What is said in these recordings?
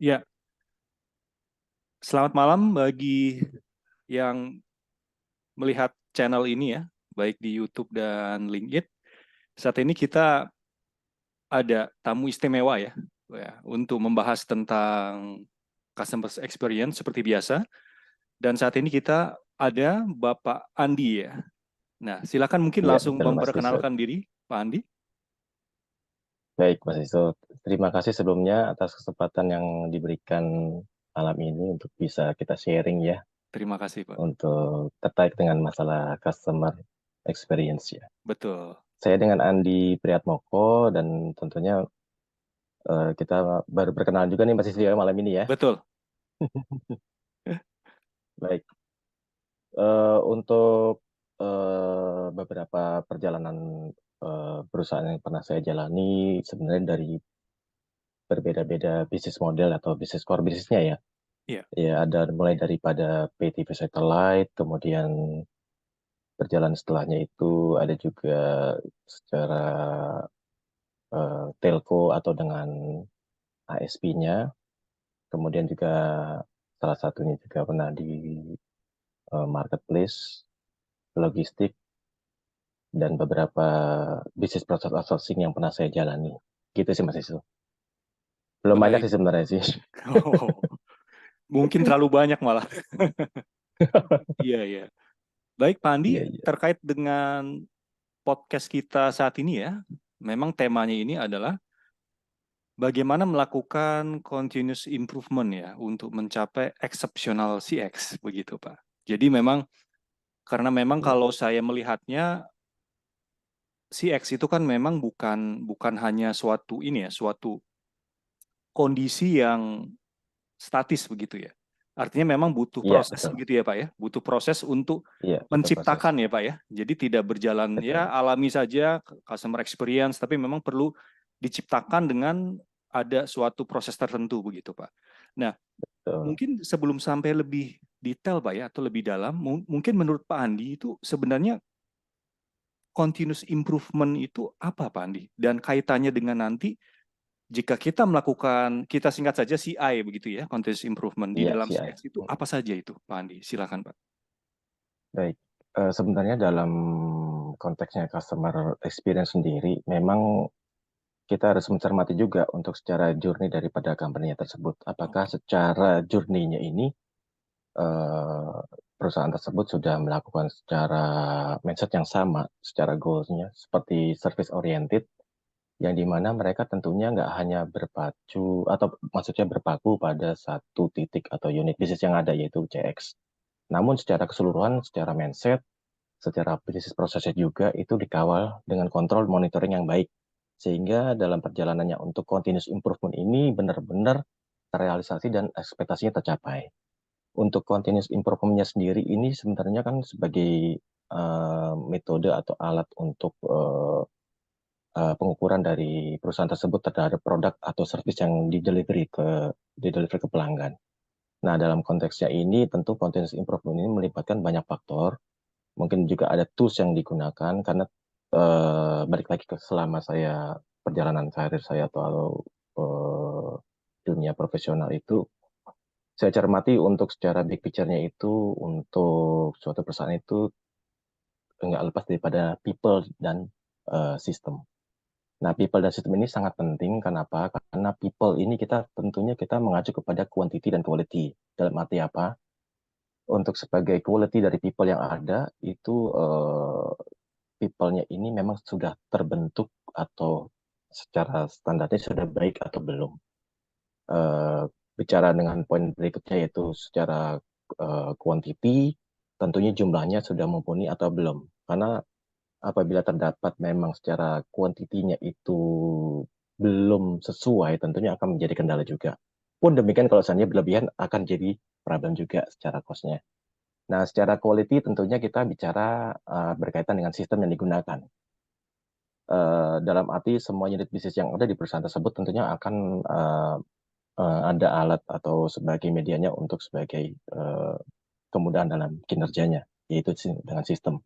Ya, selamat malam bagi yang melihat channel ini ya, baik di YouTube dan LinkedIn. Saat ini kita ada tamu istimewa ya, untuk membahas tentang customer experience seperti biasa. Dan saat ini kita ada Bapak Andi ya. Nah, silakan mungkin Iya, langsung betul Mas Iso. memperkenalkan diri, Pak Andi. Baik Mas Iso, terima kasih sebelumnya atas kesempatan yang diberikan malam ini untuk bisa kita sharing ya, Terima kasih, Pak. untuk terkait dengan masalah customer experience ya. Betul. Saya dengan Andi Priatmoko dan tentunya kita baru perkenalan juga nih Mas Iso ya malam ini ya. Betul. Baik, untuk beberapa perjalanan perusahaan yang pernah saya jalani sebenarnya dari berbeda-beda bisnis model atau bisnis core bisnisnya ya. Iya. Ya, ada mulai daripada pay TV satellite, kemudian berjalan setelahnya itu ada juga secara telco atau dengan ASP-nya, kemudian juga salah satunya juga pernah di marketplace, logistik, dan beberapa bisnis proses outsourcing yang pernah saya jalani. Gitu sih Mas Isu. Belum banyak Baik. sih sebenarnya sih. Oh, mungkin terlalu banyak malah. Iya, iya. Baik, Pak Andi, Iya, iya. terkait dengan podcast kita saat ini ya, memang temanya ini adalah bagaimana melakukan continuous improvement ya untuk mencapai exceptional CX, begitu Pak. Jadi karena memang Iya, kalau saya melihatnya CX itu kan memang bukan hanya suatu ini ya, suatu kondisi yang statis begitu ya. Artinya memang butuh iya proses betul. begitu ya Pak ya, butuh proses untuk Iya, betul proses. menciptakan ya Pak ya. Jadi tidak berjalan ya Betul. alami saja customer experience, tapi memang perlu diciptakan dengan ada suatu proses tertentu begitu Pak. Nah, Betul. mungkin sebelum sampai lebih detail Pak ya atau lebih dalam, mungkin menurut Pak Andi itu sebenarnya continuous improvement itu apa Pak Andi? Dan kaitannya dengan nanti jika kita melakukan, kita singkat saja CI begitu ya, continuous improvement di Iya, dalam CI. CX itu apa saja itu Pak Andi? Silakan Pak. Baik, sebenarnya dalam konteksnya customer experience sendiri, memang kita harus mencermati juga untuk secara journey daripada company tersebut. Apakah Oke. secara journey-nya ini eh, perusahaan tersebut sudah melakukan secara mindset yang sama, secara goals-nya, seperti service oriented, yang dimana mereka tentunya nggak hanya berpacu, atau maksudnya berpaku pada satu titik atau unit bisnis yang ada, yaitu CX. Namun secara keseluruhan, secara mindset, secara bisnis prosesnya juga itu dikawal dengan kontrol monitoring yang baik. Sehingga dalam perjalanannya untuk continuous improvement ini benar-benar terrealisasi dan ekspektasinya tercapai. Untuk continuous improvement-nya sendiri ini sebenarnya kan sebagai metode atau alat untuk pengukuran dari perusahaan tersebut terhadap produk atau service yang di delivery ke pelanggan. Nah, dalam konteksnya ini tentu continuous improvement ini melibatkan banyak faktor. Mungkin juga ada tools yang digunakan karena balik lagi ke selama saya perjalanan karir saya atau eh, dunia profesional itu saya cermati untuk secara big picture-nya itu untuk suatu perusahaan itu nggak lepas daripada people dan sistem. Nah, people dan sistem ini sangat penting. Kenapa? Karena people ini kita tentunya kita mengacu kepada quantity dan quality. Dalam arti apa? Untuk sebagai quality dari people yang ada itu people-nya ini memang sudah terbentuk atau secara standarnya sudah baik atau belum. Eh, Bicara dengan poin berikutnya yaitu secara quantity, tentunya jumlahnya sudah mumpuni atau belum. Karena apabila terdapat memang secara kuantitinya itu belum sesuai, tentunya akan menjadi kendala juga. Pun demikian kalau seandainya berlebihan akan jadi problem juga secara cost-nya. Nah, secara quality tentunya kita bicara berkaitan dengan sistem yang digunakan. Dalam arti semua unit bisnis yang ada di perusahaan tersebut tentunya akan ada alat atau sebagai medianya untuk sebagai kemudahan dalam kinerjanya, yaitu dengan sistem.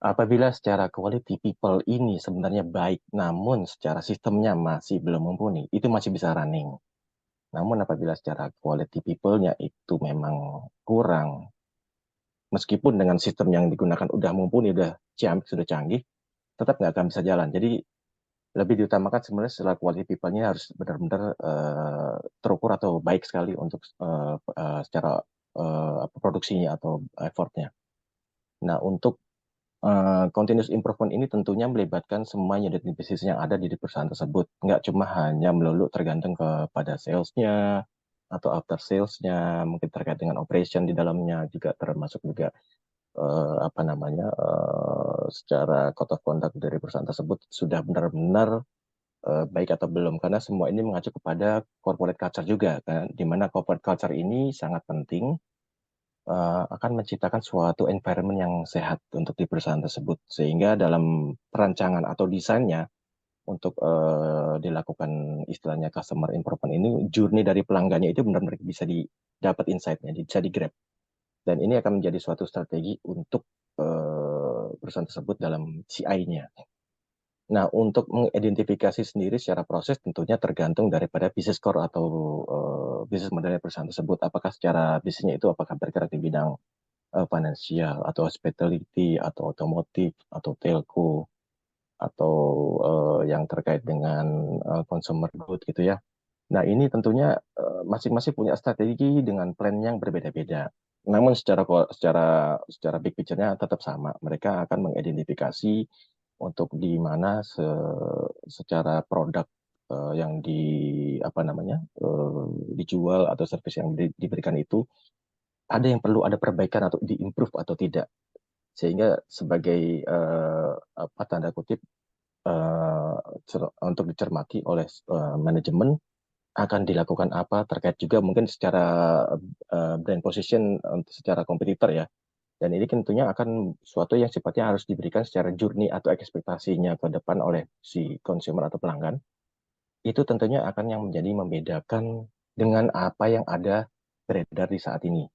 Apabila secara quality people ini sebenarnya baik, namun secara sistemnya masih belum mumpuni, itu masih bisa running. Namun apabila secara quality people-nya itu memang kurang, meskipun dengan sistem yang digunakan udah mumpuni, udah ciamik, sudah canggih, tetap nggak akan bisa jalan. Jadi lebih diutamakan sebenarnya setelah quality people-nya harus benar-benar terukur atau baik sekali untuk secara produksinya atau effortnya. Nah, untuk continuous improvement ini tentunya melibatkan semua unit bisnis yang ada di perusahaan tersebut. Nggak cuma hanya melulu tergantung kepada sales-nya atau after sales-nya, mungkin terkait dengan operation di dalamnya juga termasuk juga apa namanya secara code of conduct dari perusahaan tersebut sudah benar-benar baik atau belum, karena semua ini mengacu kepada corporate culture juga kan, di mana corporate culture ini sangat penting akan menciptakan suatu environment yang sehat untuk di perusahaan tersebut, sehingga dalam perancangan atau desainnya untuk dilakukan istilahnya customer improvement ini, journey dari pelanggannya itu benar-benar bisa didapat insight-nya, bisa di-grab, dan ini akan menjadi suatu strategi untuk perusahaan tersebut dalam CI-nya. Nah, untuk mengidentifikasi sendiri secara proses tentunya tergantung daripada business core atau bisnis model perusahaan tersebut. Apakah secara bisnisnya itu apakah bergerak di bidang finansial atau hospitality atau otomotif atau telco atau yang terkait dengan consumer good gitu ya. Nah, ini tentunya masing-masing punya strategi dengan plan yang berbeda-beda. Namun secara big picture-nya tetap sama. Mereka akan mengidentifikasi untuk di mana secara produk yang apa namanya dijual atau service yang diberikan itu ada yang perlu ada perbaikan atau diimprove atau tidak, sehingga sebagai apa tanda kutip untuk dicermati oleh manajemen akan dilakukan apa terkait juga mungkin secara brand position secara kompetitor ya. Dan ini tentunya akan suatu yang sifatnya harus diberikan secara journey atau ekspektasinya ke depan oleh si consumer atau pelanggan. Itu tentunya akan yang menjadi membedakan dengan apa yang ada beredar di saat ini.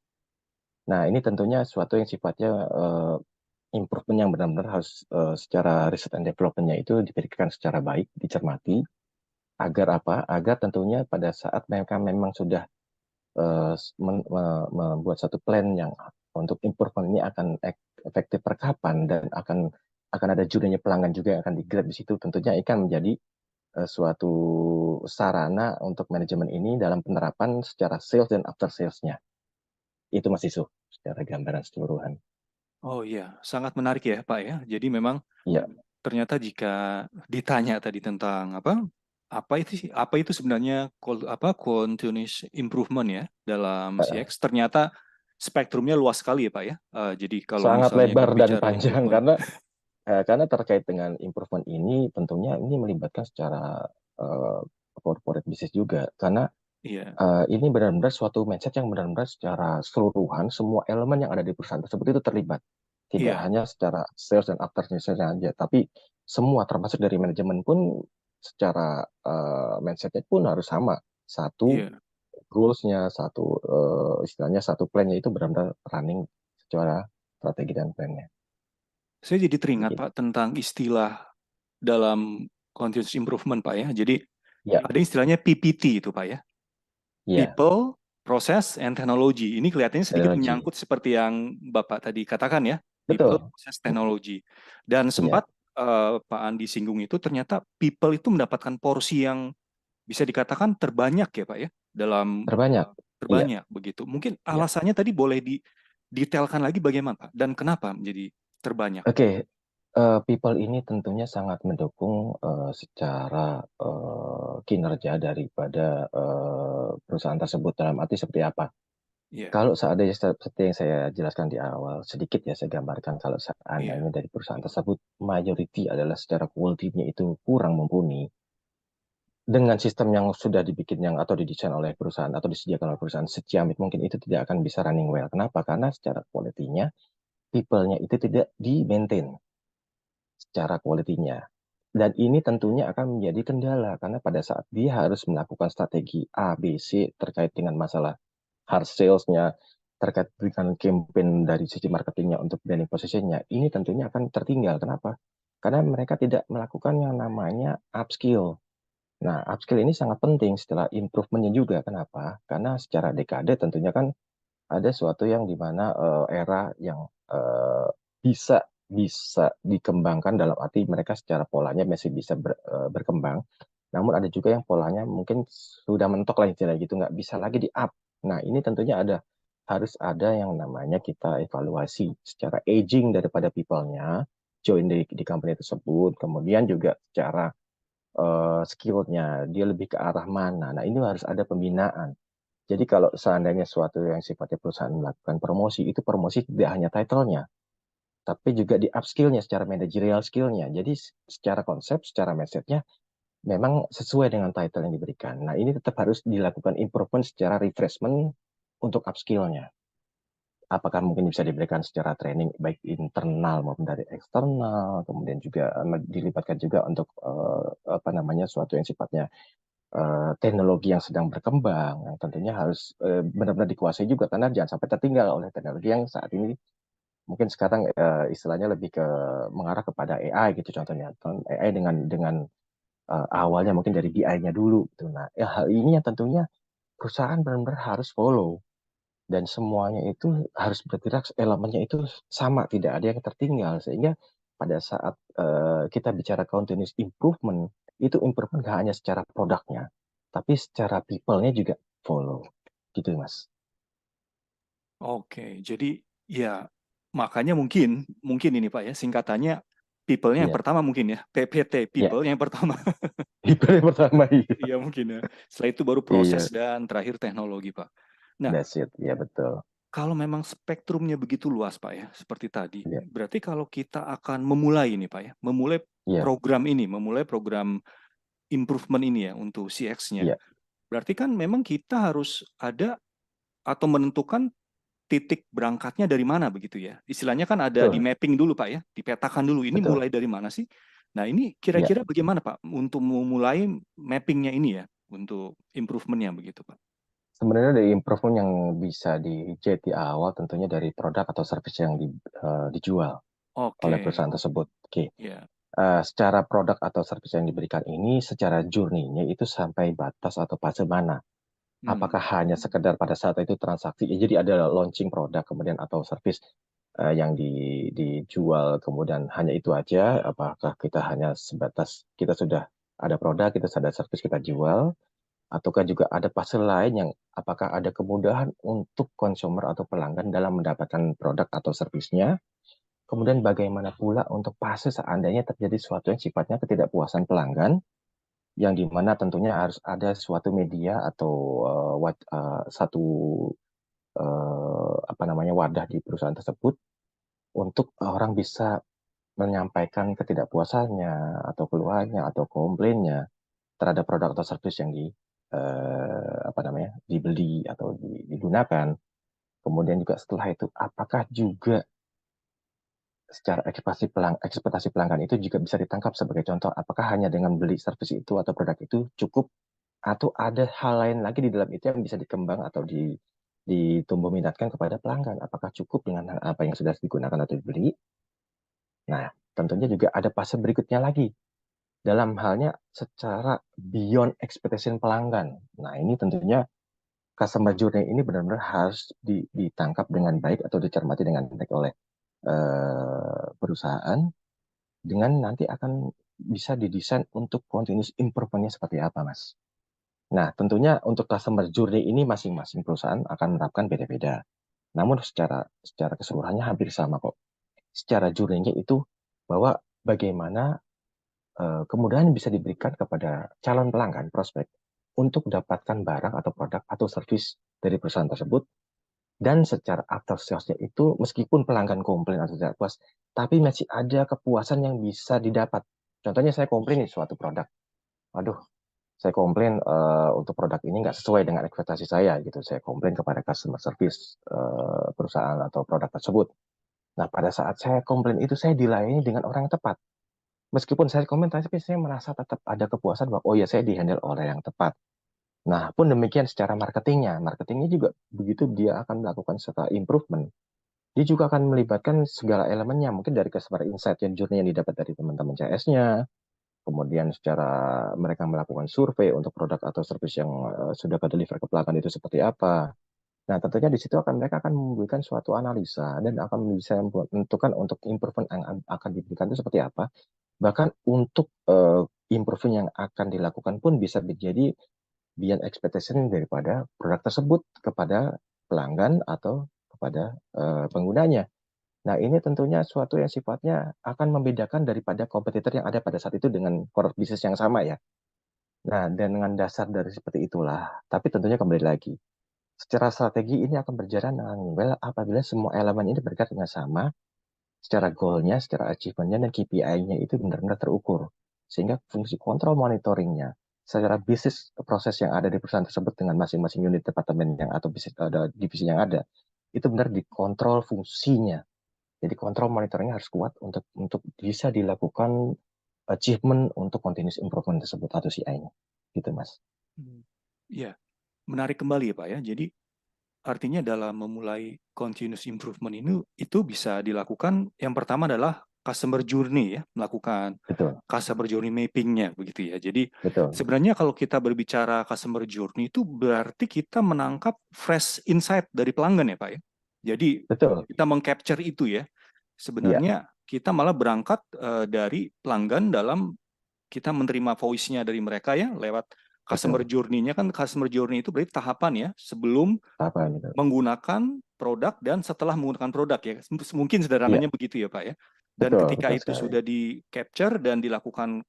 Nah, ini tentunya suatu yang sifatnya improvement yang benar-benar harus secara research and development-nya itu diberikan secara baik, dicermati, agar apa? Agar tentunya pada saat mereka memang sudah membuat satu plan yang untuk improvement ini akan efektif per kapan dan akan ada jurinya pelanggan juga yang akan di-grab di situ, tentunya akan menjadi suatu sarana untuk manajemen ini dalam penerapan secara sales dan after sales-nya. Itu Mas Isu, secara gambaran keseluruhan. Oh iya, sangat menarik ya Pak ya. Jadi memang Iya, ternyata jika ditanya tadi tentang apa itu sebenarnya continuous improvement ya dalam CX, ternyata spektrumnya luas sekali ya Pak ya. Jadi kalau sangat misalnya lebar dan berbicara panjang improvement, karena terkait dengan improvement ini tentunya ini melibatkan secara uh, corporate business juga, karena iya, ini benar-benar suatu mindset yang benar-benar secara keseluruhan semua elemen yang ada di perusahaan tersebut itu terlibat. Tidak iya, hanya secara sales dan after sales aja, tapi semua termasuk dari manajemen pun secara mindsetnya pun harus sama. Satu iya. goals-nya, satu istilahnya satu plan-nya itu benar-benar running secara strategi dan plan-nya. Saya jadi teringat Begitu. Pak tentang istilah dalam continuous improvement Pak ya. Jadi Ya, ada istilahnya PPT itu Pak ya. ya, People, Process, and Technology. Ini kelihatannya sedikit teknologi. menyangkut seperti yang Bapak tadi katakan ya. People, Betul. Process, Technology. Dan Iya, sempat Pak Andi singgung itu ternyata people itu mendapatkan porsi yang bisa dikatakan terbanyak ya Pak ya. Dalam terbanyak. Iya. terbanyak begitu. Mungkin Ya. alasannya tadi boleh didetailkan lagi bagaimana Pak? Dan kenapa menjadi terbanyak? Oke, people ini tentunya sangat mendukung secara kinerja daripada perusahaan tersebut, dalam arti seperti apa? Iya, Kalau seandainya seperti yang saya jelaskan di awal, sedikit ya saya gambarkan, kalau iya, seandainya dari perusahaan tersebut majority adalah secara quality-nya itu kurang mumpuni, dengan sistem yang sudah dibikin yang atau didesain oleh perusahaan atau disediakan oleh perusahaan seciamik mungkin itu tidak akan bisa running well. Kenapa? Karena secara quality-nya, people-nya itu tidak di-maintain secara quality-nya. Dan ini tentunya akan menjadi kendala karena pada saat dia harus melakukan strategi A, B, C terkait dengan masalah hard sales-nya, terkait dengan campaign dari sisi marketingnya untuk branding position-nya, ini tentunya akan tertinggal. Kenapa? Karena mereka tidak melakukan yang namanya upskill. Nah, upskill ini sangat penting setelah improvementnya juga. Kenapa? Karena secara dekade tentunya kan ada suatu yang dimana era yang bisa bisa dikembangkan dalam arti mereka secara polanya masih bisa berkembang. Namun ada juga yang polanya mungkin sudah mentok lah istilahnya gitu, nggak bisa lagi di up. Nah, ini tentunya harus ada yang namanya kita evaluasi secara aging daripada people-nya, join di company tersebut, kemudian juga secara skillnya, dia lebih ke arah mana. Nah, ini harus ada pembinaan. Jadi kalau seandainya suatu yang sifatnya perusahaan melakukan promosi, itu promosi tidak hanya title-nya, tapi juga di upskill-nya secara managerial skill-nya. Jadi secara konsep, secara mindset-nya memang sesuai dengan title yang diberikan. Nah, ini tetap harus dilakukan improvement secara refreshment untuk upskill-nya. Apakah mungkin bisa diberikan secara training baik internal maupun dari eksternal, kemudian juga dilibatkan juga untuk apa namanya suatu yang sifatnya teknologi yang sedang berkembang, yang tentunya harus benar-benar dikuasai juga karena jangan sampai tertinggal oleh teknologi yang saat ini mungkin sekarang istilahnya lebih ke mengarah kepada AI gitu contohnya. AI dengan awalnya mungkin dari BI-nya dulu gitu. Nah, ya hal ini yang tentunya perusahaan benar-benar harus follow dan semuanya itu harus bergerak elemennya itu sama, tidak ada yang tertinggal sehingga pada saat kita bicara continuous improvement itu improvement gak hanya secara produknya tapi secara people-nya juga follow gitu Mas. Oke, jadi ya makanya mungkin mungkin ini Pak ya singkatannya people-nya yang Iya, pertama mungkin ya PPT iya. people yang pertama. Itu yang pertama iya. Iya mungkin ya. Setelah itu baru proses Iya, dan terakhir teknologi Pak. Nah, that's it. Iya betul. kalau memang spektrumnya begitu luas Pak ya, seperti tadi, Iya, berarti kalau kita akan memulai ini Pak ya, memulai iya, program ini, memulai program improvement ini ya untuk CX-nya, iya, berarti kan memang kita harus ada atau menentukan titik berangkatnya dari mana begitu ya. Istilahnya kan ada di betul, mapping dulu Pak ya, dipetakan dulu ini betul. mulai dari mana sih. Nah ini Iya, kira-kira bagaimana Pak untuk memulai mappingnya ini ya untuk improvementnya begitu Pak. sebenarnya dari improvement yang bisa dijahit di awal tentunya dari produk atau service yang dijual oleh Oke, perusahaan tersebut. Oke. ya. Secara produk atau service yang diberikan ini secara journey-nya itu sampai batas atau fase mana? Hmm. Apakah hanya sekedar pada saat itu transaksi? Ya, jadi ada launching produk kemudian atau service yang dijual kemudian hanya itu aja? Apakah kita hanya sebatas kita sudah ada produk, kita sudah service kita jual? Ataukah juga ada fase lain yang apakah ada kemudahan untuk konsumer atau pelanggan dalam mendapatkan produk atau servisnya? Kemudian bagaimana pula untuk fase seandainya terjadi sesuatu yang sifatnya ketidakpuasan pelanggan, yang dimana tentunya harus ada suatu media atau satu apa namanya wadah di perusahaan tersebut untuk orang bisa menyampaikan ketidakpuasannya atau keluhannya atau komplainnya terhadap produk atau service yang apa namanya dibeli atau digunakan. Kemudian juga setelah itu apakah juga secara ekspektasi pelanggan itu juga bisa ditangkap sebagai contoh, apakah hanya dengan beli servis itu atau produk itu cukup, atau ada hal lain lagi di dalam itu yang bisa dikembang atau ditumbuh minatkan kepada pelanggan, apakah cukup dengan apa yang sudah digunakan atau dibeli. Nah, tentunya juga ada fase berikutnya lagi, dalam halnya secara beyond expectation pelanggan. Nah, ini tentunya customer journey ini benar-benar harus ditangkap dengan baik atau dicermati dengan baik oleh perusahaan dengan nanti akan bisa didesain untuk continuous improvement-nya seperti apa, Mas. Nah, tentunya untuk customer journey ini masing-masing perusahaan akan menerapkan beda-beda. Namun secara keseluruhannya hampir sama kok. Secara journey-nya itu bahwa bagaimana kemudahan bisa diberikan kepada calon pelanggan, prospek, untuk mendapatkan barang atau produk atau service dari perusahaan tersebut dan secara after sales-nya itu meskipun pelanggan komplain atau tidak puas, tapi masih ada kepuasan yang bisa didapat. Contohnya saya komplain nih suatu produk. Aduh, saya komplain untuk produk ini nggak sesuai dengan ekspektasi saya gitu. Saya komplain kepada customer service perusahaan atau produk tersebut. Nah, pada saat saya komplain itu saya dilayani dengan orang yang tepat. Meskipun saya komplain, tapi saya merasa tetap ada kepuasan bahwa oh ya saya dihandle oleh yang tepat. Nah, pun demikian secara marketingnya. Marketingnya juga begitu dia akan melakukan secara improvement. Dia juga akan melibatkan segala elemennya, mungkin dari customer insight yang journey yang didapat dari teman-teman CS-nya, kemudian secara mereka melakukan survei untuk produk atau service yang sudah ke deliver ke pelanggan itu seperti apa. Nah, tentunya di situ mereka akan memberikan suatu analisa dan akan bisa menentukan untuk improvement yang akan diberikan itu seperti apa. Bahkan untuk improvement yang akan dilakukan pun bisa menjadi beyond expectation daripada produk tersebut kepada pelanggan atau kepada penggunanya. Nah, ini tentunya suatu yang sifatnya akan membedakan daripada kompetitor yang ada pada saat itu dengan core bisnis yang sama ya. Nah, dan dengan dasar dari seperti itulah, tapi tentunya kembali lagi, secara strategi ini akan berjalan dengan well apabila semua elemen ini bergerak dengan sama, secara goal-nya, secara achievement-nya, dan KPI-nya itu benar-benar terukur. Sehingga fungsi kontrol monitoringnya, secara bisnis proses yang ada di perusahaan tersebut dengan masing-masing unit departemen yang atau bisnis ada divisi yang ada, itu benar dikontrol fungsinya. Jadi kontrol monitoringnya harus kuat untuk bisa dilakukan achievement untuk continuous improvement tersebut atau CI-nya. Gitu, Mas. Ya, menarik kembali ya Pak ya. Jadi artinya dalam memulai continuous improvement ini itu bisa dilakukan yang pertama adalah customer journey ya, melakukan Betul, customer journey mapping-nya begitu ya. Jadi betul, sebenarnya kalau kita berbicara customer journey itu berarti kita menangkap fresh insight dari pelanggan ya Pak ya. Jadi betul. kita mengcapture itu ya. Iya, Sebenarnya kita malah berangkat dari pelanggan dalam kita menerima voice-nya dari mereka ya lewat customer betul. journey-nya kan customer journey itu berarti tahapan ya sebelum Apa gitu? menggunakan produk dan setelah menggunakan produk ya. Mungkin Iya, sederhananya begitu ya Pak ya. Dan betul, ketika betul itu sekali. sudah di capture dan dilakukan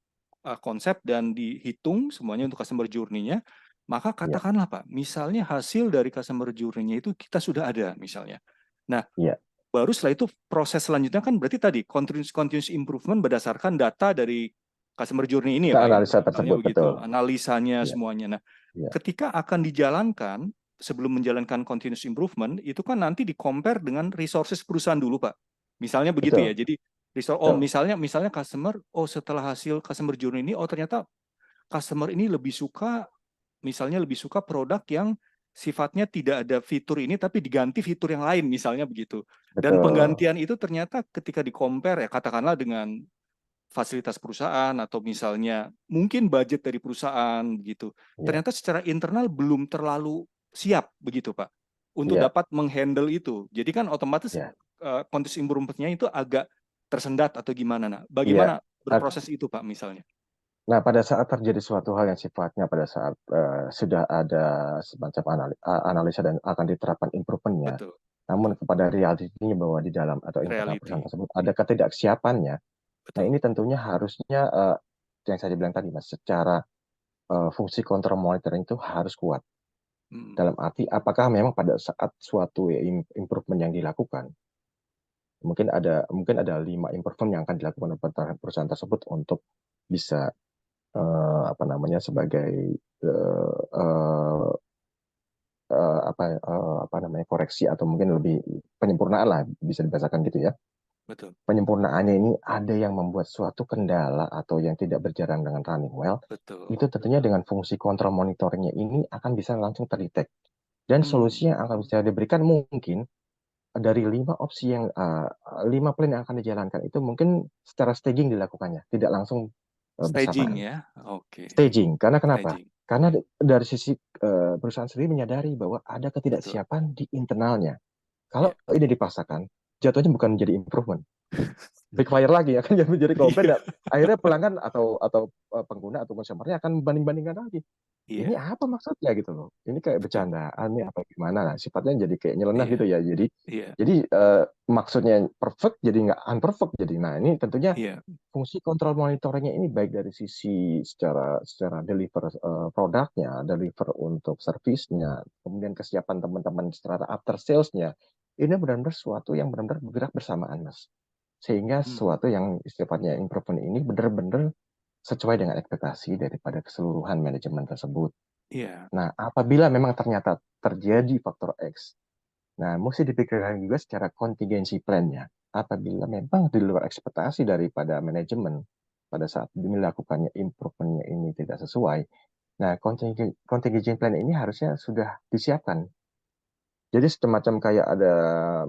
konsep dan dihitung semuanya untuk customer journey-nya, maka Iya, katakanlah Pak, misalnya hasil dari customer journey-nya itu kita sudah ada misalnya. Nah, iya. baru setelah itu proses selanjutnya kan berarti tadi continuous improvement berdasarkan data dari customer journey ini ya Kita Pak ya. analisa Misalnya tersebut, begitu, betul. analisanya Iya, semuanya. Nah, iya, ketika akan dijalankan sebelum menjalankan continuous improvement itu kan nanti di compare dengan resources perusahaan dulu Pak. Misalnya begitu ya. betul, Jadi betul, misalnya customer setelah hasil customer journey ini ternyata customer ini lebih suka produk yang sifatnya tidak ada fitur ini tapi diganti fitur yang lain misalnya begitu. Dan betul. penggantian itu ternyata ketika di-compare ya katakanlah dengan fasilitas perusahaan atau misalnya mungkin budget dari perusahaan begitu. Iya, Ternyata secara internal belum terlalu siap begitu Pak untuk iya, dapat menghandle itu. Jadi kan otomatis iya, continuous improvementnya itu agak tersendat atau gimana. Nah, iya. bagaimana berproses itu Pak misalnya? Nah, pada saat terjadi suatu hal yang sifatnya pada saat sudah ada semacam analisa dan akan diterapkan improvementnya, Betul, namun betul. kepada realitinya bahwa di dalam atau internal perusahaan Reality. tersebut ada ketidaksiapannya. Nah, Betul. ini tentunya harusnya yang saya bilang tadi, Mas, secara fungsi kontrol monitoring itu harus kuat. Hmm. Dalam arti, apakah memang pada saat suatu improvement yang dilakukan, mungkin ada 5 improvement yang akan dilakukan oleh perusahaan tersebut untuk bisa apa namanya sebagai eh, eh, apa namanya koreksi atau mungkin lebih penyempurnaan lah bisa dibahasakan gitu ya. Betul, Penyempurnaannya ini ada yang membuat suatu kendala atau yang tidak berjalan dengan running well, betul, itu tentunya betul. dengan fungsi kontrol monitoringnya ini akan bisa langsung terdetek. Dan Hmm. solusi yang akan bisa diberikan mungkin dari 5 opsi 5 plan yang akan dijalankan itu mungkin secara staging dilakukannya, tidak langsung Staging bersamaan. ya. Oke. Staging, karena kenapa? Staging. Karena dari sisi perusahaan sendiri menyadari bahwa ada Betul. ketidaksiapan di internalnya. Iya. Kalau ini dipaksakan, jatuhnya bukan menjadi improvement, backfire lagi akan menjadi komplain. Iya. Dan akhirnya pelanggan atau pengguna atau consumer-nya akan banding-bandingkan lagi. Ini Iya. apa maksudnya gitu loh? Ini kayak Betul. bercandaan nih apa gimana? Nah, sifatnya jadi kayak nyeleneh Iya. gitu ya. Jadi Iya. jadi maksudnya perfect jadi nggak unperfect jadi. Nah, ini tentunya Iya. fungsi kontrol monitoringnya ini baik dari sisi secara secara deliver produknya, deliver untuk servisnya, kemudian kesiapan teman-teman secara after sales-nya. Ini benar-benar sesuatu yang benar-benar bergerak bersamaan, Mas. Sehingga Hmm. sesuatu yang sifatnya improvement ini benar-benar sesuai dengan ekspektasi daripada keseluruhan manajemen tersebut. Iya. Nah, apabila memang ternyata terjadi faktor X, nah, mesti dipikirkan juga secara contingency plan-nya. Apabila memang di luar ekspektasi daripada manajemen pada saat melakukannya improvementnya ini tidak sesuai, nah contingency plan ini harusnya sudah disiapkan. Jadi semacam kayak ada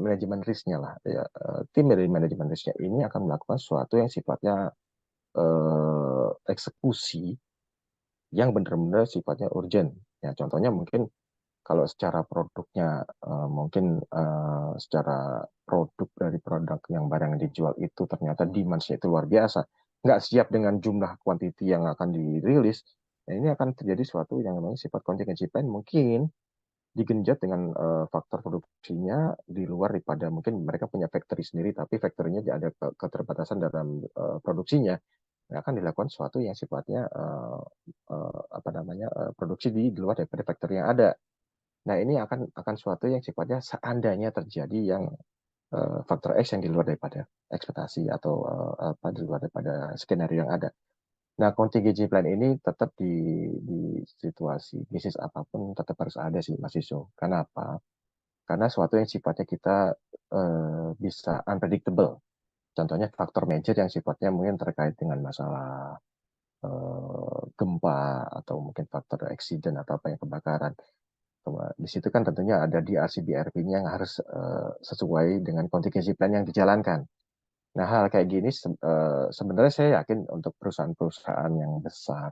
manajemen risknya lah. Ya, tim dari manajemen risknya ini akan melakukan sesuatu yang sifatnya eksekusi yang benar-benar sifatnya urgent. Ya, contohnya mungkin kalau secara produknya mungkin secara produk dari produk yang barang yang dijual itu ternyata demand-nya itu luar biasa, nggak siap dengan jumlah kuantiti yang akan dirilis. Nah, ini akan terjadi suatu yang namanya sifat contingency plan mungkin digenjot dengan faktor produksinya di luar daripada mungkin mereka punya factory sendiri, tapi factory-nya ada keterbatasan dalam produksinya. Nah, akan dilakukan sesuatu yang sifatnya apa namanya produksi di luar daripada factory yang ada. Nah, ini akan suatu yang sifatnya seandainya terjadi yang faktor X yang di luar daripada ekspektasi atau apa di luar daripada skenario yang ada. Nah, contingency plan ini tetap di situasi bisnis apapun tetap harus ada sih, Mas Iso. Kenapa? Karena suatu yang sifatnya kita bisa unpredictable. Contohnya faktor major yang sifatnya mungkin terkait dengan masalah gempa atau mungkin faktor accident atau apa yang kebakaran. Di situ kan tentunya ada DRC BRP-nya yang harus sesuai dengan contingency plan yang dijalankan. Nah, hal kayak gini sebenarnya saya yakin untuk perusahaan-perusahaan yang besar,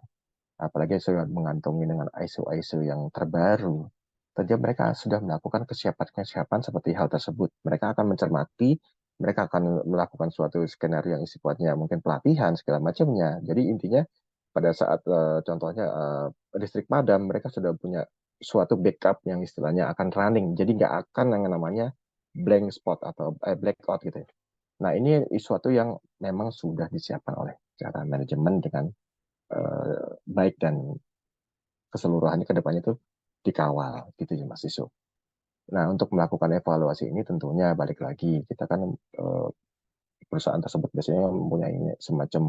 apalagi sudah mengantongi dengan ISO-ISO yang terbaru, tentunya mereka sudah melakukan kesiapan-kesiapan seperti hal tersebut. Mereka akan mencermati, mereka akan melakukan suatu skenario yang sifatnya mungkin pelatihan segala macamnya. Jadi intinya pada saat contohnya listrik padam, mereka sudah punya suatu backup yang istilahnya akan running. Jadi nggak akan yang namanya blank spot atau blackout gitu ya. Nah, ini suatu yang memang sudah disiapkan oleh cara manajemen dengan baik dan keseluruhannya ke depannya itu dikawal gitu ya Mas Isu. Nah, untuk melakukan evaluasi ini tentunya balik lagi kita kan perusahaan tersebut biasanya mempunyai semacam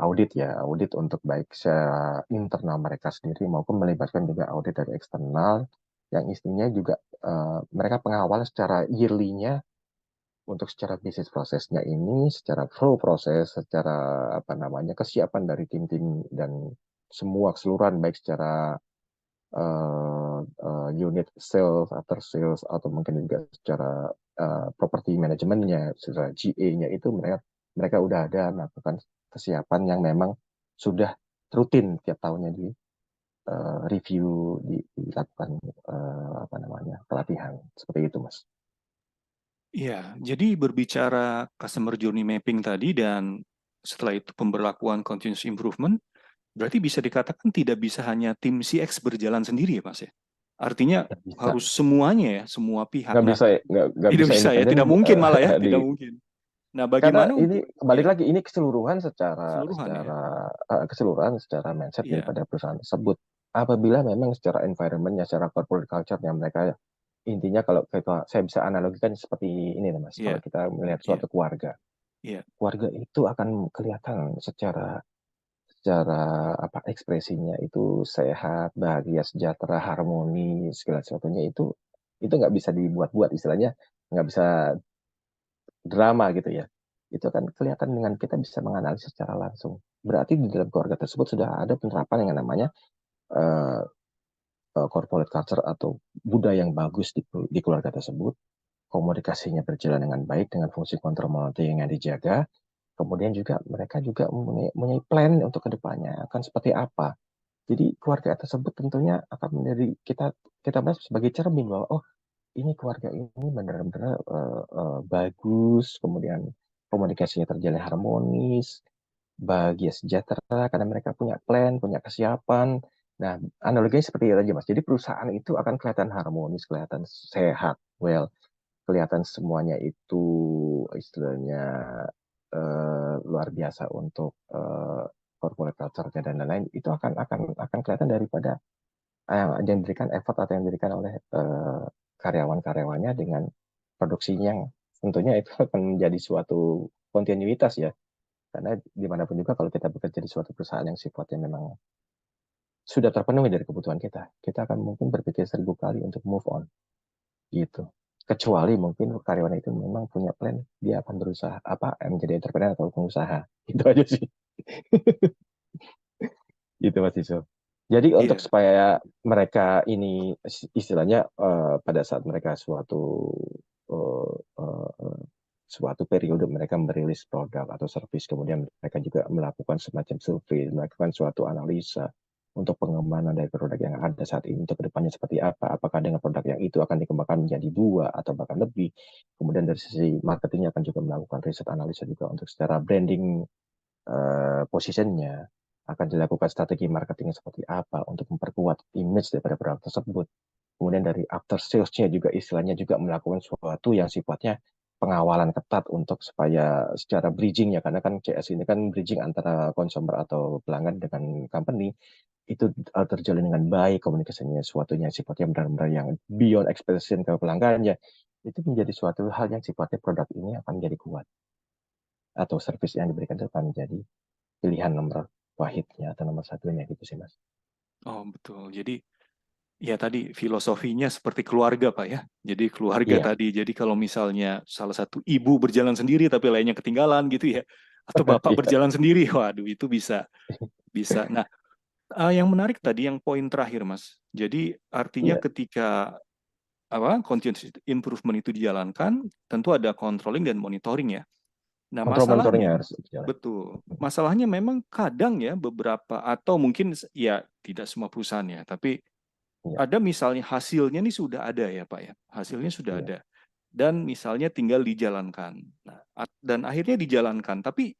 audit ya, audit untuk baik secara internal mereka sendiri maupun melibatkan juga audit dari eksternal yang istrinya juga mereka pengawal secara yearly-nya untuk secara bisnis prosesnya ini, secara flow proses, secara apa namanya kesiapan dari tim-tim dan semua keseluruhan baik secara unit sales, after sales, atau mungkin juga secara property manajemennya, secara GA-nya itu mereka udah ada melakukan kesiapan yang memang sudah rutin tiap tahunnya di review, dilakukan apa namanya pelatihan seperti itu, Mas. Iya, jadi berbicara customer journey mapping tadi dan setelah itu pemberlakuan continuous improvement, berarti bisa dikatakan tidak bisa hanya tim CX berjalan sendiri ya Mas ya? Artinya Nggak bisa, harus semuanya ya, semua pihak. nggak Nah, bisa, nggak tidak bisa bisa ya, independen tidak mungkin malah ya, di tidak mungkin. Nah, karena bagaimana ini untuk kembali ya lagi ini keseluruhan secara keseluruhan ya? secara keseluruhan secara mindset Iya, daripada perusahaan tersebut. Apabila memang secara environment-nya, secara corporate culture-nya mereka intinya kalau saya bisa analogikan seperti ini Mas. Kalau iya, kita melihat iya, suatu keluarga, iya, keluarga itu akan kelihatan secara secara apa ekspresinya itu sehat, bahagia, sejahtera, harmoni, segala sesuatunya itu nggak bisa dibuat-buat istilahnya, nggak bisa drama gitu ya. Itu kan kelihatan dengan kita bisa menganalisis secara langsung. Berarti di dalam keluarga tersebut sudah ada penerapan yang namanya uh, corporate culture atau budaya yang bagus di keluarga tersebut. Komunikasinya berjalan dengan baik dengan fungsi kontrol monitoring yang dijaga. Kemudian juga mereka juga mempunyai plan untuk kedepannya akan seperti apa. Jadi keluarga tersebut tentunya akan menjadi kita bahas sebagai cermin bahwa oh ini keluarga ini benar-benar bagus, kemudian komunikasinya terjalin harmonis, bahagia sejahtera karena mereka punya plan, punya kesiapan. Nah, analoginya seperti itu aja, Mas. Jadi perusahaan itu akan kelihatan harmonis, kelihatan sehat, well, kelihatan semuanya itu istilahnya luar biasa untuk corporate culture-nya dan lain-lain. Itu akan kelihatan daripada yang diberikan effort atau yang diberikan oleh karyawan-karyawannya dengan produksinya yang tentunya itu akan menjadi suatu kontinuitas ya. Karena dimanapun juga kalau kita bekerja di suatu perusahaan yang sifatnya memang sudah terpenuhi dari kebutuhan kita akan mungkin berpikir 1000 kali untuk move on gitu. Kecuali mungkin karyawan itu memang punya plan, dia akan berusaha apa menjadi entrepreneur atau pengusaha. Itu aja sih. Gitu Mas Iso. Jadi untuk iya, supaya mereka ini istilahnya pada saat mereka suatu uh, uh, suatu periode mereka merilis produk atau service, kemudian mereka juga melakukan semacam survei, melakukan suatu analisa untuk pengembangan dari produk yang ada saat ini untuk kedepannya seperti apa, apakah dengan produk yang itu akan dikembangkan menjadi 2 atau bahkan lebih. Kemudian dari sisi marketingnya akan juga melakukan riset analisa juga untuk secara branding, positionnya, akan dilakukan strategi marketing seperti apa untuk memperkuat image daripada produk tersebut. Kemudian dari after sales-nya juga istilahnya juga melakukan sesuatu yang sifatnya pengawalan ketat untuk supaya secara bridging ya, karena kan CS ini kan bridging antara consumer atau pelanggan dengan company, itu terjalin dengan baik komunikasinya, suatu yang sifatnya benar-benar yang beyond expectation ke pelanggannya, itu menjadi suatu hal yang sifatnya produk ini akan menjadi kuat, atau service yang diberikan itu akan menjadi pilihan nomor wahidnya atau nomor satunya gitu sih Mas. Oh, betul. Jadi ya tadi filosofinya seperti keluarga Pak ya. Jadi keluarga Iya, tadi. Jadi kalau misalnya salah satu ibu berjalan sendiri tapi lainnya ketinggalan gitu ya. Atau bapak iya, berjalan sendiri, waduh itu bisa bisa. Nah, yang menarik tadi yang poin terakhir Mas. Jadi artinya iya. ketika continuous improvement itu dijalankan, tentu ada controlling dan monitoring ya. Nah, Kontrol monitoringnya masalahnya harus berjalan. betul. Masalahnya memang kadang ya beberapa atau mungkin ya tidak semua perusahaan ya, tapi Iya, ada misalnya hasilnya nih sudah ada ya Pak ya. Hasilnya sudah iya, ada. Dan misalnya tinggal dijalankan. Nah, dan akhirnya dijalankan, tapi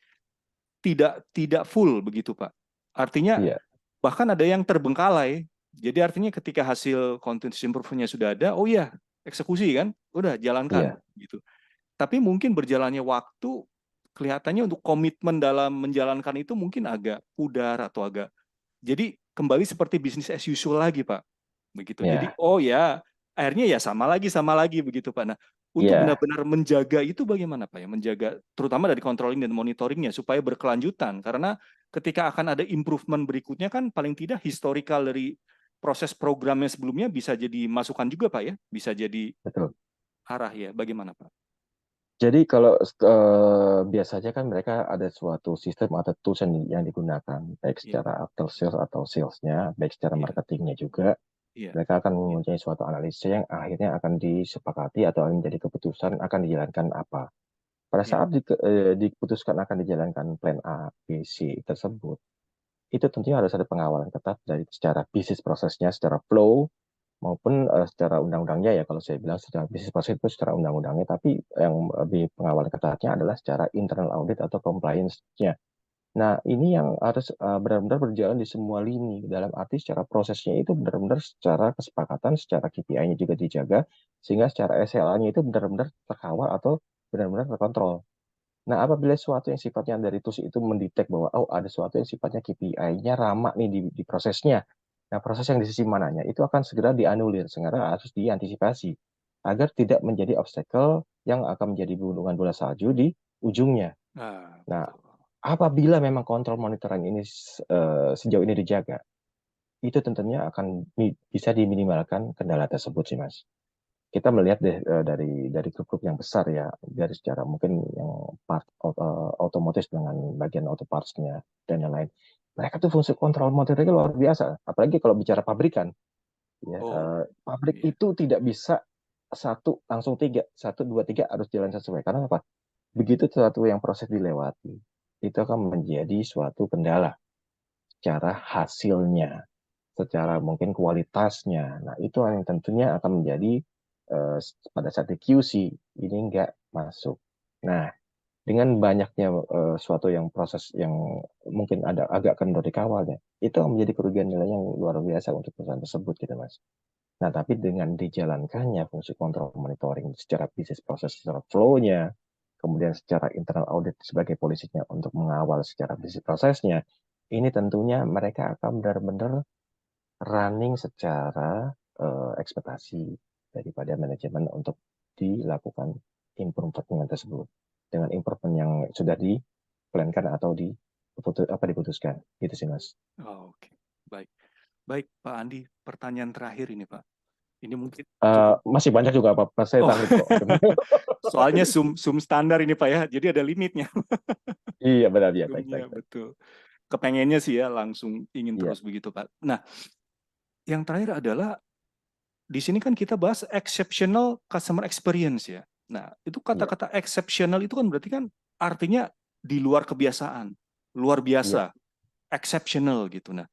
tidak tidak full begitu Pak. Artinya iya, bahkan ada yang terbengkalai. Jadi artinya ketika hasil continuous improvement-nya sudah ada, oh iya, eksekusi kan, udah jalankan iya, gitu. Tapi mungkin berjalannya waktu kelihatannya untuk komitmen dalam menjalankan itu mungkin agak pudar atau agak jadi kembali seperti bisnis as usual lagi Pak. Begitu. Jadi iya, oh ya, akhirnya ya sama lagi begitu Pak. Nah, untuk iya, benar-benar menjaga itu bagaimana Pak ya? Menjaga terutama dari controlling dan monitoringnya supaya berkelanjutan karena ketika akan ada improvement berikutnya kan paling tidak historical dari proses programnya sebelumnya bisa jadi masukan juga Pak ya, bisa jadi betul. arah ya. Bagaimana Pak? Jadi kalau biasanya kan mereka ada suatu sistem atau tools yang digunakan, baik Iya, secara after sales atau salesnya, baik secara iya, marketingnya juga. iya, Mereka akan mempunyai suatu analisis yang akhirnya akan disepakati atau menjadi keputusan akan dijalankan apa. Pada iya, saat diputuskan akan dijalankan plan A, B, C tersebut, itu tentunya harus ada pengawalan ketat dari secara bisnis prosesnya, secara flow, maupun secara undang-undangnya ya, kalau saya bilang secara bisnis proses itu secara undang-undangnya, tapi yang lebih pengawalan ketatnya adalah secara internal audit atau compliance-nya. Nah, ini yang harus benar-benar berjalan di semua lini, dalam arti secara prosesnya itu benar-benar secara kesepakatan, secara KPI-nya juga dijaga, sehingga secara SLA-nya itu benar-benar terkawal atau benar-benar terkontrol. Nah, apabila sesuatu yang sifatnya dari tools itu mendetek bahwa oh ada sesuatu yang sifatnya KPI-nya ramak nih di prosesnya. Nah, proses yang di sisi mananya itu akan segera dianulir, segera harus diantisipasi agar tidak menjadi obstacle yang akan menjadi gunungan bola salju di ujungnya. Nah, betul. apabila memang kontrol monitoring ini sejauh ini dijaga, itu tentunya akan bisa diminimalkan kendala tersebut sih, Mas. Kita melihat deh dari grup-grup yang besar ya, dari secara mungkin yang part otomotif dengan bagian auto parts-nya dan yang lain. Mereka tuh fungsi kontrol monitoringnya luar biasa. Apalagi kalau bicara pabrikan, ya, Oh, pabrik iya. itu tidak bisa satu langsung tiga, satu dua tiga harus jalan sesuai. Karena apa? Begitu sesuatu yang proses dilewati, itu akan menjadi suatu kendala secara hasilnya, secara mungkin kualitasnya. Nah, itu yang tentunya akan menjadi eh, pada saat di QC ini nggak masuk. Nah, dengan banyaknya suatu yang proses yang mungkin ada agak kendor di kawalnya, itu akan menjadi kerugian nilai yang luar biasa untuk perusahaan tersebut gitu, Mas. Nah, tapi dengan dijalankannya fungsi kontrol monitoring secara bisnis proses, secara flow-nya, kemudian secara internal audit sebagai polisinya untuk mengawal secara bisnis prosesnya, ini tentunya mereka akan benar-benar running secara ekspektasi daripada manajemen untuk dilakukan improvement tersebut dengan improvement yang sudah diplankan atau diputuskan gitu sih Mas. Oh, oke. Baik. Baik, Pak Andi, pertanyaan terakhir ini, Pak. Ini mungkin Eh, cukup. masih banyak juga apa-apa saya Oh, tanggung kok. soalnya sum standar ini, Pak ya. Jadi ada limitnya. Iya benar ya, baik Sumnya, baik baik. betul. Kepengennya sih ya langsung ingin Iya, terus begitu, Pak. Nah, yang terakhir adalah di sini kan kita bahas exceptional customer experience ya. Nah, itu Iya, kata-kata exceptional itu kan berarti kan artinya di luar kebiasaan, luar iya, biasa, exceptional gitu. Nah,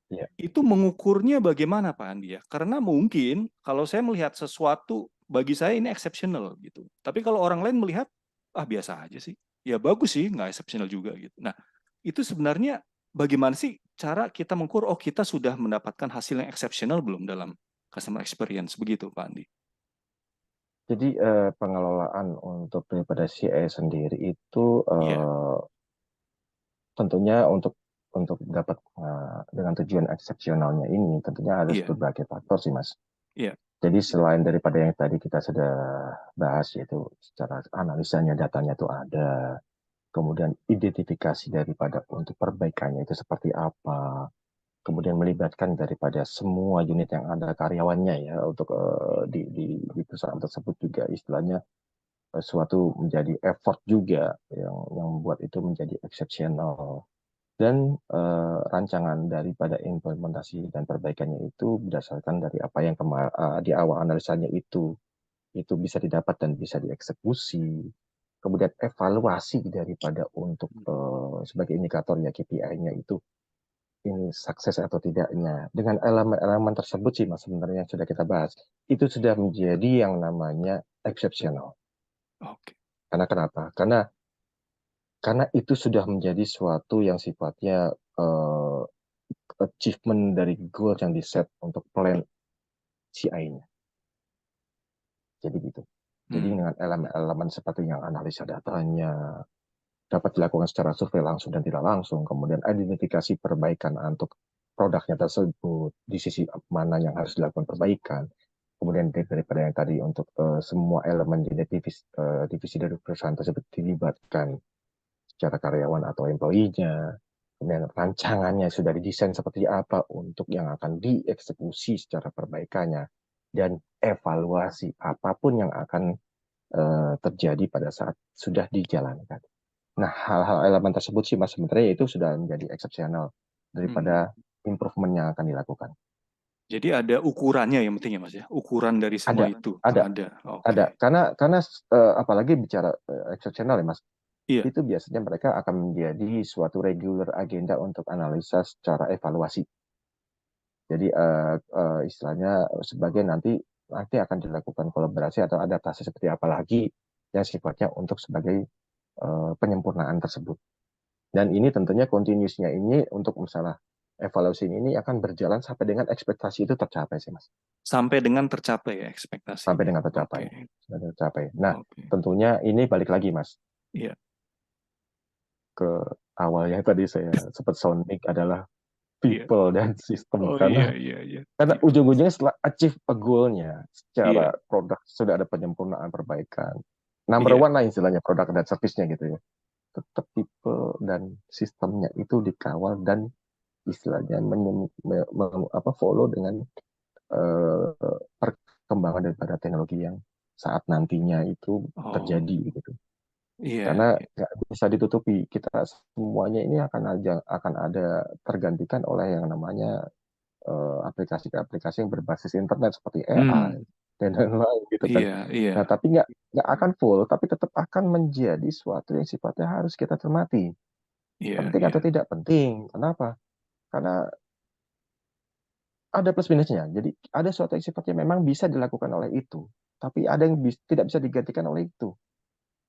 iya. itu mengukurnya bagaimana Pak Andi ya? Karena mungkin kalau saya melihat sesuatu bagi saya ini exceptional gitu. Tapi kalau orang lain melihat ah biasa aja sih. Ya bagus sih, nggak exceptional juga gitu. Nah, itu sebenarnya bagaimana sih cara kita mengukur oh kita sudah mendapatkan hasil yang exceptional belum dalam customer experience begitu Pak Andi? Jadi pengelolaan untuk daripada CA sendiri itu Iya, tentunya untuk dapat dengan tujuan eksepsionalnya ini tentunya ada iya, berbagai faktor sih Mas. iya. Jadi selain daripada yang tadi kita sudah bahas yaitu secara analisanya datanya itu ada, kemudian identifikasi daripada untuk perbaikannya itu seperti apa, kemudian melibatkan daripada semua unit yang ada karyawannya ya untuk di perusahaan tersebut juga istilahnya suatu menjadi effort juga yang membuat itu menjadi exceptional dan rancangan daripada implementasi dan perbaikannya itu berdasarkan dari apa yang di awal analisanya itu bisa didapat dan bisa dieksekusi. Kemudian evaluasi daripada untuk sebagai indikator ya KPI-nya itu ini sukses atau tidaknya. Dengan elemen-elemen tersebut sih mas sebenarnya yang sudah kita bahas itu sudah menjadi yang namanya exceptional. Oke. Karena kenapa? Karena itu sudah menjadi suatu yang sifatnya eh, achievement dari goal yang di set untuk plan CI-nya. Jadi gitu. Jadi Hmm. dengan elemen-elemen seperti yang analisa datanya dapat dilakukan secara survei langsung dan tidak langsung, kemudian identifikasi perbaikan untuk produknya tersebut, di sisi mana yang harus dilakukan perbaikan, kemudian daripada yang tadi untuk semua elemen di divisi dari perusahaan tersebut dilibatkan secara karyawan atau employee-nya, kemudian rancangannya sudah didesain seperti apa untuk yang akan dieksekusi secara perbaikannya, dan evaluasi apapun yang akan terjadi pada saat sudah dijalankan. Nah, hal-hal elemen tersebut sih mas sebenarnya itu sudah menjadi eksepsional Hmm. daripada improvement yang akan dilakukan. Jadi ada ukurannya yang penting ya Mas ya. Ukuran dari semua Ada, itu ada, ada. ada. Oke. Karena apalagi bicara eksepsional ya mas, Iya. itu biasanya mereka akan menjadi suatu regular agenda untuk analisa secara evaluasi. Jadi istilahnya sebagai nanti akan dilakukan kolaborasi atau adaptasi seperti apa lagi yang sifatnya untuk sebagai penyempurnaan tersebut. Dan ini tentunya continuousnya ini untuk masalah evaluasi ini akan berjalan sampai dengan ekspektasi itu tercapai sih Mas. Sampai dengan tercapai ya Sampai ekspektasinya. dengan Oke. tercapai. Sampai tercapai. Nah, Oke. tentunya ini balik lagi Mas Iya. ke awal yang tadi saya sempat sounding adalah Iya. people dan sistem Oh iya karena iya iya. karena Tipe. ujung-ujungnya setelah achieve a goal-nya Iya. secara produk sudah ada penyempurnaan perbaikan. Number Iya. one lah istilahnya produk dan service-nya gitu ya. Tetap people dan sistemnya itu dikawal dan istilahnya follow dengan perkembangan daripada teknologi yang saat nantinya itu Oh terjadi gitu. iya Karena iya. nggak bisa ditutupi, kita semuanya ini akan ada tergantikan oleh yang namanya aplikasi-aplikasi yang berbasis internet seperti Hmm. AI dan lain-lain gitu kan. Iya iya. Nah, tapi nggak akan full, tapi tetap akan menjadi suatu yang sifatnya harus kita cermati. Iya Penting iya. atau tidak penting. Kenapa? Karena ada plus minusnya. Jadi ada suatu yang sifatnya memang bisa dilakukan oleh itu, tapi ada yang tidak bisa digantikan oleh itu.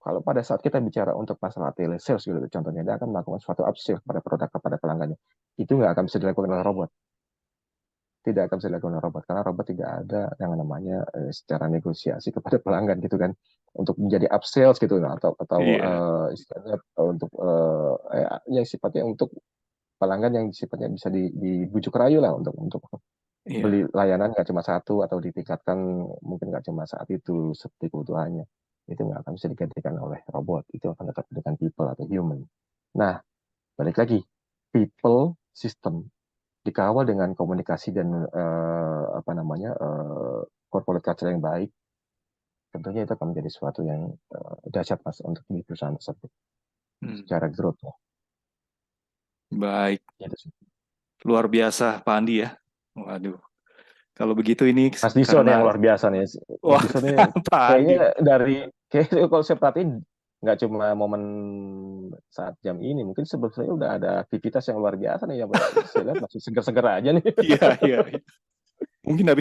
Kalau pada saat kita bicara untuk masalah telesales gitu, contohnya dia akan melakukan suatu upsell kepada produk kepada pelanggannya, itu nggak akan bisa dilakukan oleh robot. Tidak akan bisa dilakukan oleh robot karena robot tidak ada yang namanya secara negosiasi kepada pelanggan gitu kan, untuk menjadi upsales gitu atau Iya. istilahnya untuk yang sifatnya untuk pelanggan yang sifatnya bisa dibujuk rayu lah untuk beli Iya. layanan nggak cuma satu atau ditingkatkan mungkin nggak cuma saat itu seperti kebutuhannya, itu nggak akan bisa digantikan oleh robot, itu akan tetap dengan people atau human. Nah, balik lagi, people system dikawal dengan komunikasi dan apa namanya corporate culture yang baik, tentunya itu akan menjadi sesuatu yang dahsyat mas untuk di perusahaan tersebut Hmm. secara growth ya. Baik. Itu sih. Luar biasa Pak Andi ya. Waduh. Kalau begitu ini Mas Dison karena yang luar biasa nih. Mas wah Dison ini Pak kayaknya Andi. Kayak kalau saya perhatiin nggak cuma momen saat jam ini, mungkin sebetulnya udah ada aktivitas yang luar biasa nih yang saya lihat masih seger-seger aja nih. Iya, iya. Mungkin habis